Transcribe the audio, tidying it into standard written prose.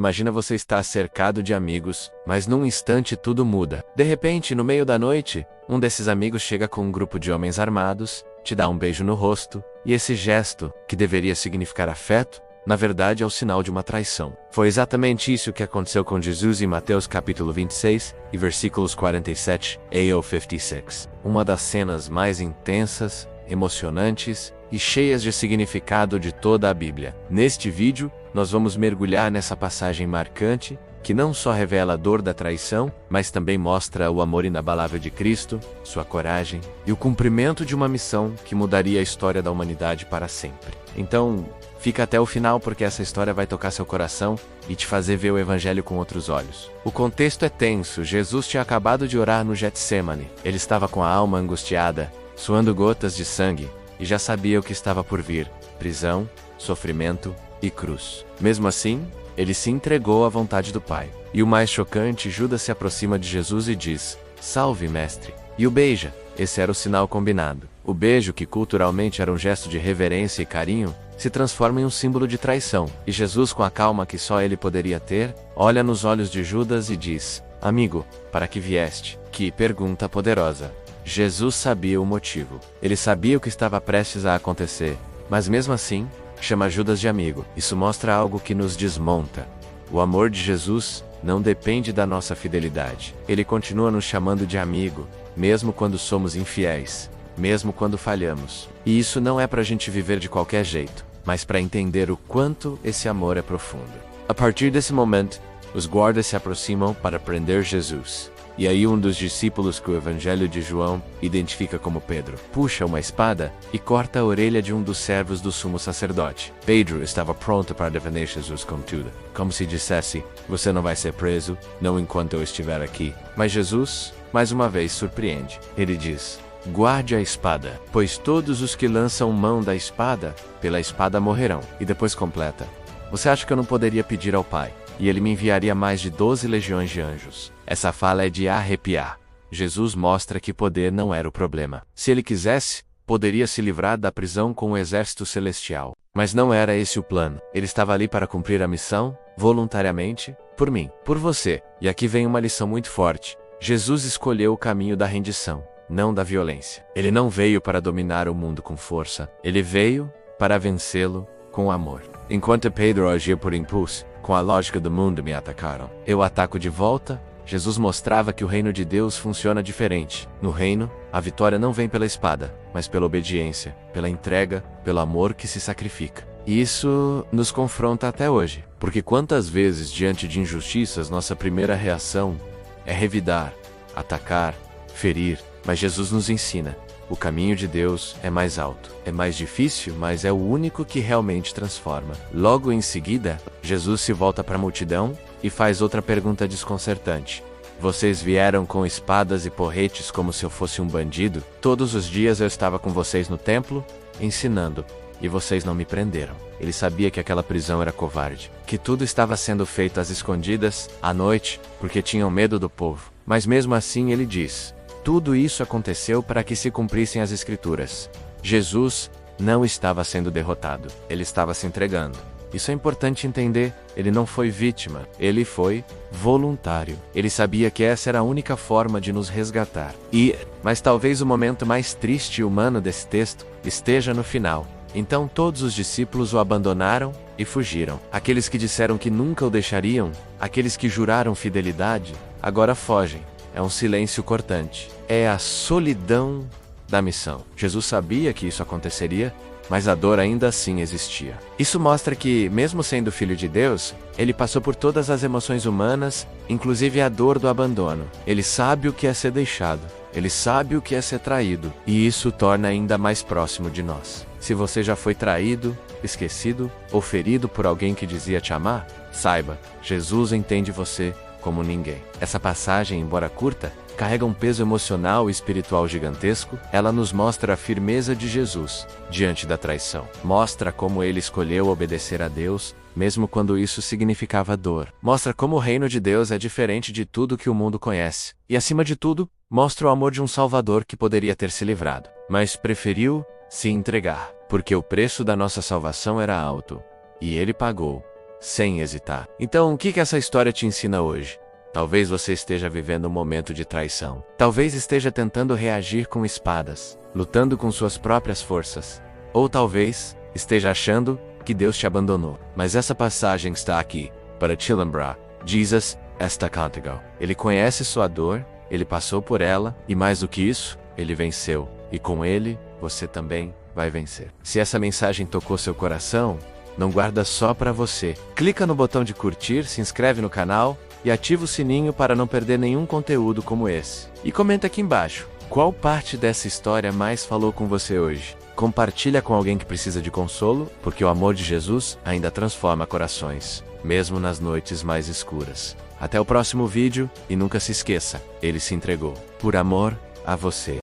Imagina você estar cercado de amigos, mas num instante tudo muda. De repente, no meio da noite, um desses amigos chega com um grupo de homens armados, te dá um beijo no rosto, e esse gesto, que deveria significar afeto, na verdade é o sinal de uma traição. Foi exatamente isso que aconteceu com Jesus em Mateus capítulo 26 e versículos 47 ao 56. Uma das cenas mais intensas, emocionantes e cheias de significado de toda a Bíblia. Neste vídeo, nós vamos mergulhar nessa passagem marcante, que não só revela a dor da traição, mas também mostra o amor inabalável de Cristo, sua coragem e o cumprimento de uma missão que mudaria a história da humanidade para sempre. Então, fica até o final porque essa história vai tocar seu coração e te fazer ver o Evangelho com outros olhos. O contexto é tenso. Jesus tinha acabado de orar no Getsêmani. Ele estava com a alma angustiada, suando gotas de sangue, e já sabia o que estava por vir: prisão, sofrimento e cruz. Mesmo assim, ele se entregou à vontade do Pai. E o mais chocante, Judas se aproxima de Jesus e diz: "Salve, mestre!" E o beija. Esse era o sinal combinado. O beijo, que culturalmente era um gesto de reverência e carinho, se transforma em um símbolo de traição. E Jesus, com a calma que só ele poderia ter, olha nos olhos de Judas e diz: "Amigo, para que vieste?" Que pergunta poderosa. Jesus sabia o motivo. Ele sabia o que estava prestes a acontecer, mas mesmo assim, chama Judas de amigo. Isso mostra algo que nos desmonta. O amor de Jesus não depende da nossa fidelidade. Ele continua nos chamando de amigo, mesmo quando somos infiéis, mesmo quando falhamos. E isso não é para a gente viver de qualquer jeito, mas para entender o quanto esse amor é profundo. A partir desse momento, os guardas se aproximam para prender Jesus. E aí um dos discípulos que o Evangelho de João identifica como Pedro puxa uma espada e corta a orelha de um dos servos do sumo sacerdote. Pedro estava pronto para defender Jesus com tudo, como se dissesse: "Você não vai ser preso, não enquanto eu estiver aqui." Mas Jesus, mais uma vez, surpreende. Ele diz: "Guarde a espada, pois todos os que lançam mão da espada, pela espada morrerão." E depois completa: "Você acha que eu não poderia pedir ao Pai, e ele me enviaria mais de 12 legiões de anjos?" Essa fala é de arrepiar. Jesus mostra que poder não era o problema. Se ele quisesse, poderia se livrar da prisão com o exército celestial. Mas não era esse o plano. Ele estava ali para cumprir a missão, voluntariamente, por mim, por você. E aqui vem uma lição muito forte. Jesus escolheu o caminho da rendição, não da violência. Ele não veio para dominar o mundo com força. Ele veio para vencê-lo com amor. Enquanto Pedro agia por impulso, com a lógica do mundo, me atacaram, eu ataco de volta. Jesus mostrava que o reino de Deus funciona diferente. No reino, a vitória não vem pela espada, mas pela obediência, pela entrega, pelo amor que se sacrifica. E isso nos confronta até hoje, porque quantas vezes, diante de injustiças, nossa primeira reação é revidar, atacar, ferir, mas Jesus nos ensina: o caminho de Deus é mais alto. É mais difícil, mas é o único que realmente transforma. Logo em seguida, Jesus se volta para a multidão e faz outra pergunta desconcertante: "Vocês vieram com espadas e porretes como se eu fosse um bandido? Todos os dias eu estava com vocês no templo, ensinando, e vocês não me prenderam." Ele sabia que aquela prisão era covarde, que tudo estava sendo feito às escondidas, à noite, porque tinham medo do povo. Mas mesmo assim ele diz: tudo isso aconteceu para que se cumprissem as Escrituras. Jesus não estava sendo derrotado, ele estava se entregando. Isso é importante entender. Ele não foi vítima, ele foi voluntário. Ele sabia que essa era a única forma de nos resgatar. Mas talvez o momento mais triste e humano desse texto esteja no final. Então todos os discípulos o abandonaram e fugiram. Aqueles que disseram que nunca o deixariam, aqueles que juraram fidelidade, agora fogem. É um silêncio cortante. É a solidão da missão. Jesus sabia que isso aconteceria, mas a dor ainda assim existia. Isso mostra que, mesmo sendo filho de Deus, ele passou por todas as emoções humanas, inclusive a dor do abandono. Ele sabe o que é ser deixado. Ele sabe o que é ser traído. E isso o torna ainda mais próximo de nós. Se você já foi traído, esquecido ou ferido por alguém que dizia te amar, saiba, Jesus entende você como ninguém. Essa passagem, embora curta, carrega um peso emocional e espiritual gigantesco. Ela nos mostra a firmeza de Jesus diante da traição. Mostra como ele escolheu obedecer a Deus, mesmo quando isso significava dor. Mostra como o reino de Deus é diferente de tudo que o mundo conhece. E, acima de tudo, mostra o amor de um Salvador que poderia ter se livrado, mas preferiu se entregar, porque o preço da nossa salvação era alto. E ele pagou, sem hesitar. Então, o que essa história te ensina hoje? Talvez você esteja vivendo um momento de traição. Talvez esteja tentando reagir com espadas, lutando com suas próprias forças. Ou talvez esteja achando que Deus te abandonou. Mas essa passagem está aqui para te lembrar. Jesus está contigo. Ele conhece sua dor, ele passou por ela, e mais do que isso, ele venceu. E com ele, você também vai vencer. Se essa mensagem tocou seu coração, não guarda só para você. Clica no botão de curtir, se inscreve no canal e ativa o sininho para não perder nenhum conteúdo como esse. E comenta aqui embaixo, qual parte dessa história mais falou com você hoje? Compartilha com alguém que precisa de consolo, porque o amor de Jesus ainda transforma corações, mesmo nas noites mais escuras. Até o próximo vídeo, e nunca se esqueça, ele se entregou por amor a você.